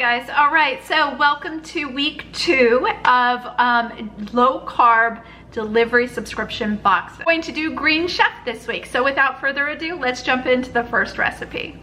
guys. All right, so welcome to week 2 of low carb delivery subscription box. I'm going to do Green Chef this week. So without further ado, let's jump into the first recipe.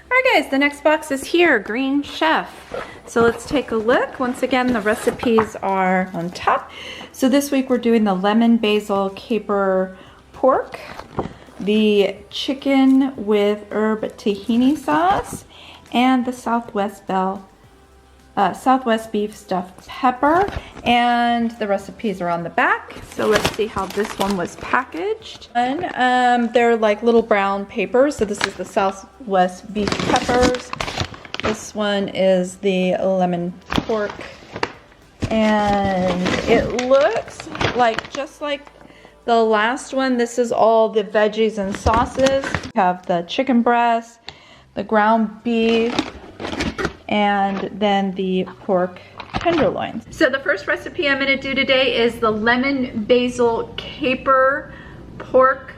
Alright guys, the next box is here, Green Chef. So let's take a look. Once again, the recipes are on top. So this week we're doing the lemon basil caper pork, the chicken with herb tahini sauce, and the Southwest beef stuffed pepper, and the recipes are on the back. So let's see how this one was packaged. And they're like little brown papers. So this is the Southwest beef peppers. This one is the lemon pork, and it looks like just like the last one. This is all the veggies and sauces. We have the chicken breast, the ground beef, and then the pork tenderloins. So the first recipe I'm gonna do today is the lemon basil caper pork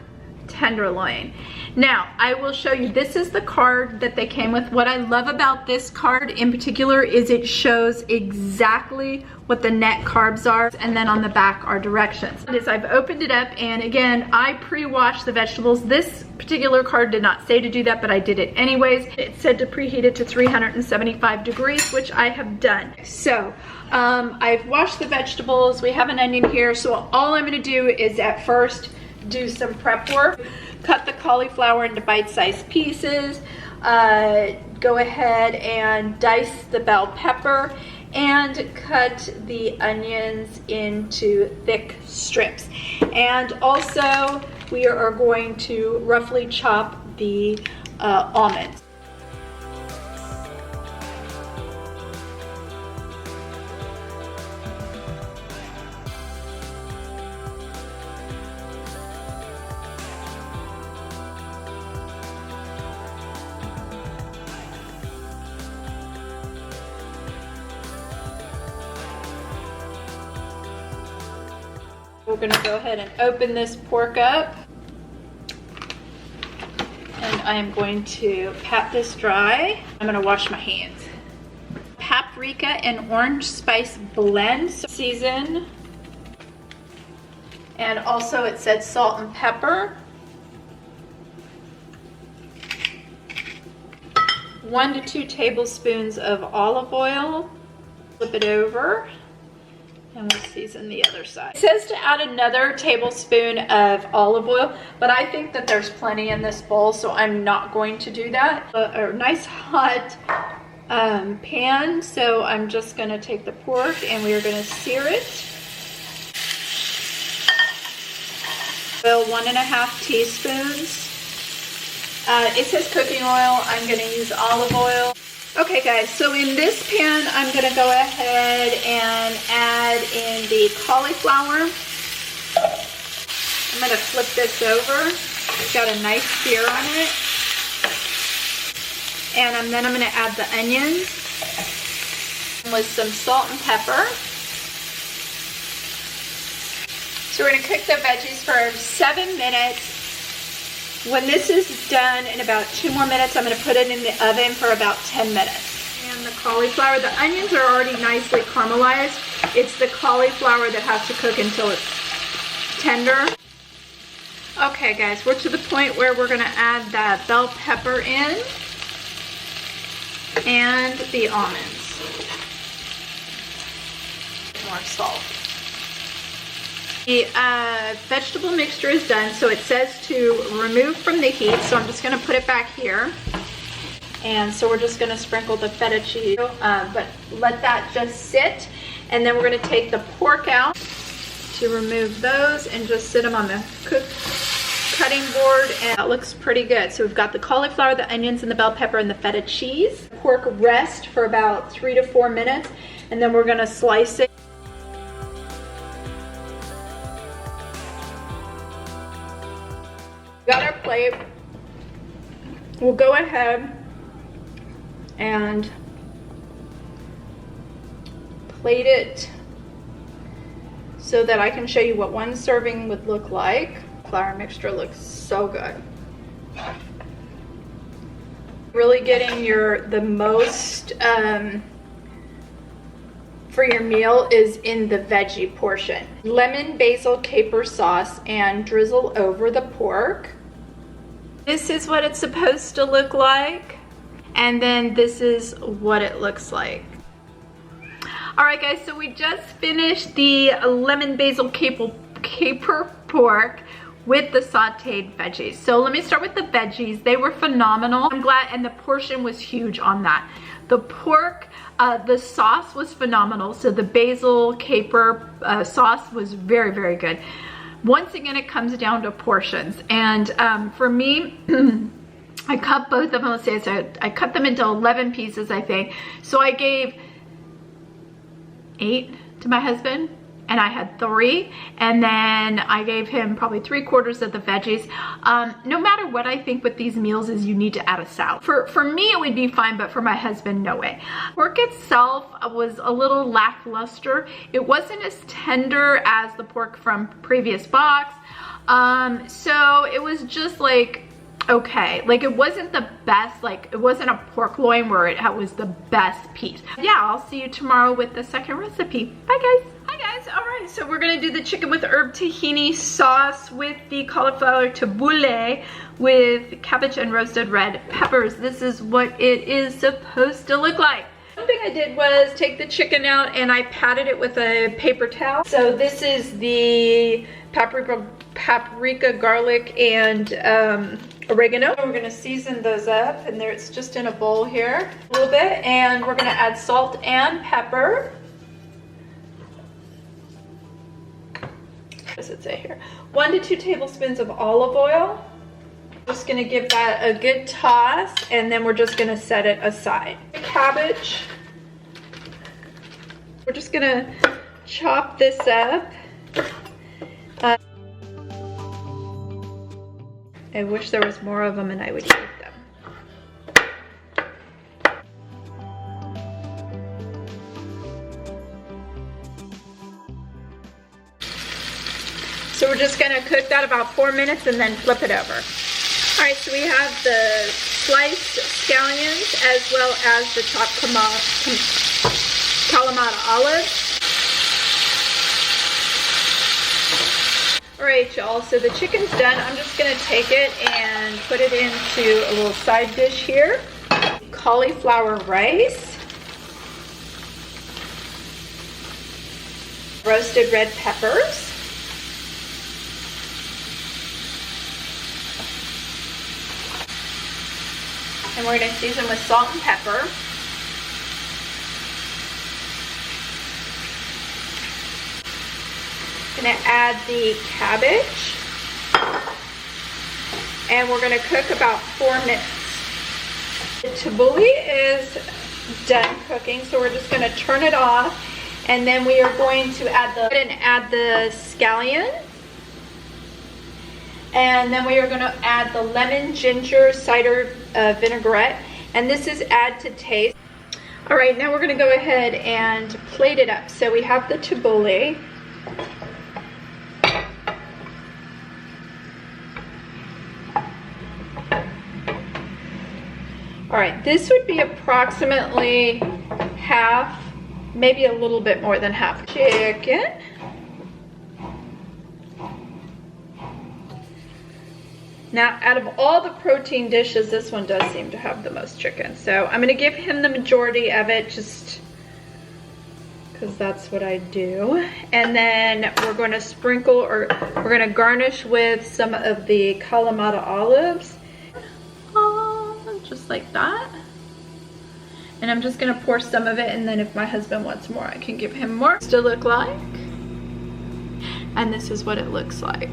tenderloin. Now, I will show you, this is the card that they came with. What I love about this card in particular is it shows exactly what the net carbs are, and then on the back are directions. As I've opened it up, and again, I pre-washed the vegetables. This particular card did not say to do that, but I did it anyways. It said to preheat it to 375 degrees, which I have done. So, I've washed the vegetables. We have an onion here, so all I'm gonna do is at first do some prep work. Cut the cauliflower into bite-sized pieces. Go ahead and dice the bell pepper and cut the onions into thick strips. And also we are going to roughly chop the almonds. We're gonna go ahead and open this pork up, and I am going to pat this dry. I'm gonna wash my hands. Paprika and orange spice blend, season, and also it said salt and pepper. 1 to 2 tablespoons of olive oil. Flip it over. And we'll season the other side. It says to add another tablespoon of olive oil, but I think that there's plenty in this bowl, so I'm not going to do that. A nice hot pan, so I'm just gonna take the pork and we are gonna sear it. Oil 1½ teaspoons. It says cooking oil, I'm gonna use olive oil. Okay guys, so in this pan, I'm gonna go ahead and add in the cauliflower. I'm gonna flip this over. It's got a nice sear on it. And then I'm gonna add the onions with some salt and pepper. So we're gonna cook the veggies for 7 minutes. When this is done, in about 2 more minutes, I'm going to put it in the oven for about 10 minutes. And the cauliflower, the onions are already nicely caramelized. It's the cauliflower that has to cook until it's tender. Okay guys, we're to the point where we're going to add that bell pepper in and the almonds. More salt. The vegetable mixture is done, so it says to remove from the heat, so I'm just going to put it back here. And so we're just going to sprinkle the feta cheese, but let that just sit. And then we're going to take the pork out to remove those and just sit them on the cutting board, and that looks pretty good. So we've got the cauliflower, the onions, and the bell pepper, and the feta cheese. Pork rest for about 3 to 4 minutes, and then we're going to slice it. Got our plate. We'll go ahead and plate it so that I can show you what one serving would look like. Flour mixture looks so good. Really getting the most for your meal is in the veggie portion. Lemon basil caper sauce and drizzle over the pork. This is what it's supposed to look like. And then this is what it looks like. All right guys, so we just finished the lemon basil caper pork with the sauteed veggies. So let me start with the veggies. They were phenomenal. I'm glad, and the portion was huge on that. The pork, the sauce was phenomenal. So the basil caper sauce was very, very good. Once again, it comes down to portions. And for me, I cut both of them, let's say, so I cut them into 11 pieces, I think. So I gave 8 to my husband, and I had 3, and then I gave him probably 3/4 of the veggies. No matter what, I think with these meals is you need to add a salad. For me, it would be fine, but for my husband, no way. Pork itself was a little lackluster. It wasn't as tender as the pork from previous box. So it was just like, okay, like it wasn't the best, like it wasn't a pork loin where it was the best piece. Yeah, I'll see you tomorrow with the second recipe. Bye guys. Hi guys. All right, so we're gonna do the chicken with herb tahini sauce with the cauliflower tabbouleh with cabbage and roasted red peppers. This is what it is supposed to look like. One thing I did was take the chicken out and I patted it with a paper towel. So this is the paprika, garlic, and oregano. We're gonna season those up, and there it's just in a bowl here a little bit, and we're gonna add salt and pepper. What does it say here? 1 to 2 tablespoons of olive oil. Just gonna give that a good toss, and then we're just gonna set it aside. Cabbage. We're just gonna chop this up. I wish there was more of them and I would eat them. So we're just gonna cook that about 4 minutes and then flip it over. All right, so we have the sliced scallions as well as the chopped Kalamata olives. All right, y'all, so the chicken's done. I'm just gonna take it and put it into a little side dish here. Cauliflower rice. Roasted red peppers. And we're gonna season with salt and pepper. Gonna add the cabbage, and we're gonna cook about 4 minutes. The tabbouleh is done cooking, so we're just gonna turn it off, and then we are going to add the scallion, and then we are gonna add the lemon ginger cider vinaigrette, and this is add to taste. All right, now we're gonna go ahead and plate it up. So we have the tabbouleh. All right, this would be approximately half, maybe a little bit more than half chicken. Now, out of all the protein dishes, this one does seem to have the most chicken. So I'm gonna give him the majority of it just because that's what I do. And then we're gonna sprinkle, or we're gonna garnish with some of the Kalamata olives. Just like that. And I'm just gonna pour some of it, and then if my husband wants more, I can give him more. To look like, and this is what it looks like.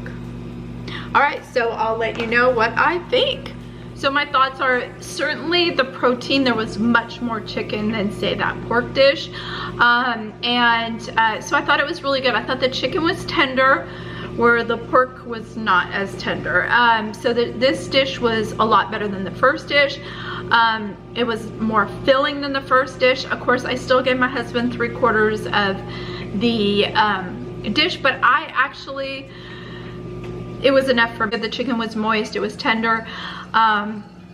All right, so I'll let you know what I think. So my thoughts are, certainly the protein, there was much more chicken than, say, that pork dish. So I thought it was really good. I thought the chicken was tender, where the pork was not as tender. So this dish was a lot better than the first dish. It was more filling than the first dish. Of course, I still gave my husband 3/4 of the dish, but it was enough for me. The chicken was moist, it was tender.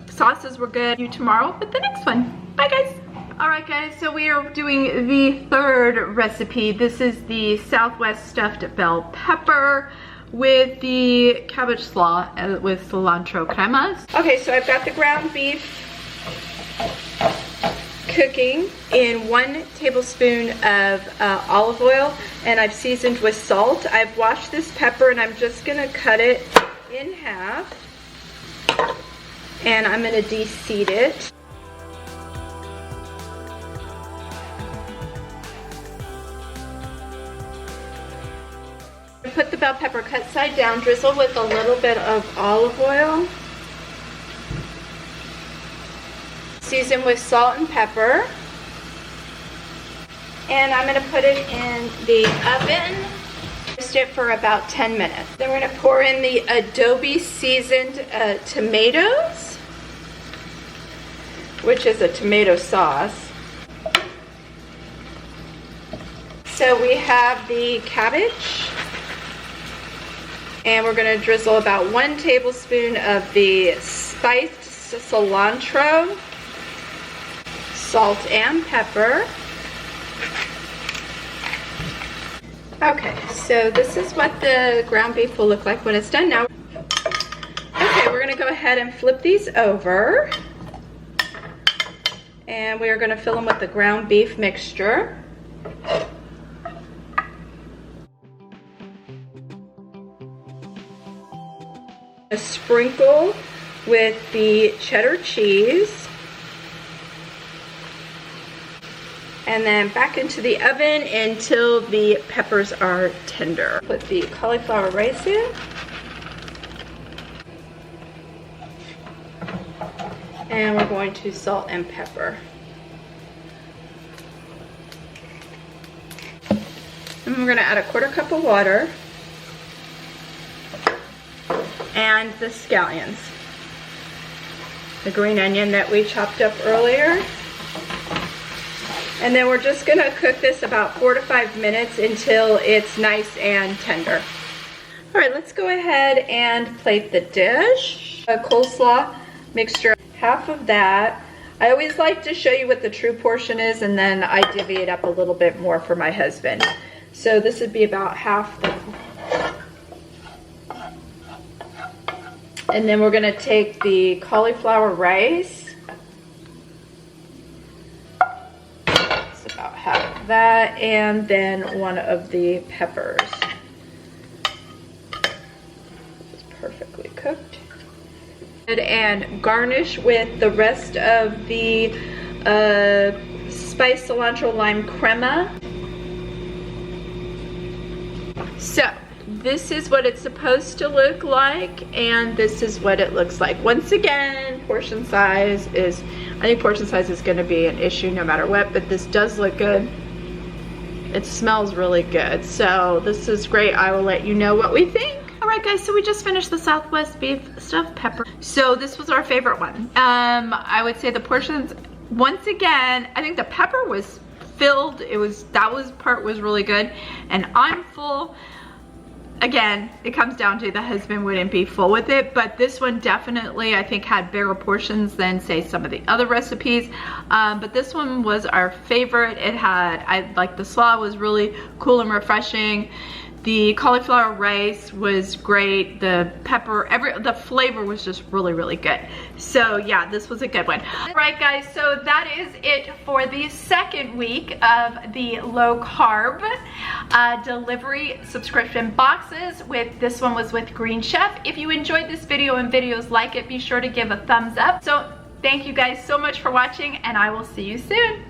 Sauces were good. See you tomorrow with the next one. Bye guys. All right guys, so we are doing the third recipe. This is the Southwest stuffed bell pepper with the cabbage slaw with cilantro cremas. Okay, so I've got the ground beef cooking in 1 tablespoon of olive oil, and I've seasoned with salt. I've washed this pepper and I'm just gonna cut it in half, and I'm gonna de-seed it. Put the bell pepper cut side down, drizzle with a little bit of olive oil. Season with salt and pepper. And I'm going to put it in the oven. Roast it for about 10 minutes. Then we're going to pour in the adobe seasoned tomatoes, which is a tomato sauce. So we have the cabbage. And we're going to drizzle about 1 tablespoon of the spiced cilantro, salt and pepper. Okay, so this is what the ground beef will look like when it's done. Now, okay, we're going to go ahead and flip these over. And we are going to fill them with the ground beef mixture. A sprinkle with the cheddar cheese, and then back into the oven until the peppers are tender. Put the cauliflower rice in, and we're going to salt and pepper. And we're going to add a 1/4 cup of water. And the scallions, the green onion that we chopped up earlier. And then we're just gonna cook this about 4 to 5 minutes until it's nice and tender. All right, let's go ahead and plate the dish. A coleslaw mixture, half of that. I always like to show you what the true portion is, and then I divvy it up a little bit more for my husband. So this would be about half the. And then we're gonna take the cauliflower rice. It's about half of that, and then 1 of the peppers. It's perfectly cooked. And garnish with the rest of the spiced cilantro lime crema. So, this is what it's supposed to look like, and this is what it looks like. Once again, portion size is, I think portion size is going to be an issue no matter what, but this does look good. It smells really good, so this is great. I will let you know what we think. All right guys, so we just finished the Southwest beef stuffed pepper. So this was our favorite one. I would say the portions, once again, I think the pepper was filled. Part was really good, and I'm full. Again, it comes down to the husband wouldn't be full with it, but this one definitely I think had bigger portions than say some of the other recipes. But this one was our favorite. I like the slaw was really cool and refreshing. The cauliflower rice was great. The pepper, the flavor was just really, really good. So yeah, this was a good one. All right guys, so that is it for the second week of the low carb delivery subscription boxes. This one was with Green Chef. If you enjoyed this video and videos like it, be sure to give a thumbs up. So thank you guys so much for watching, and I will see you soon.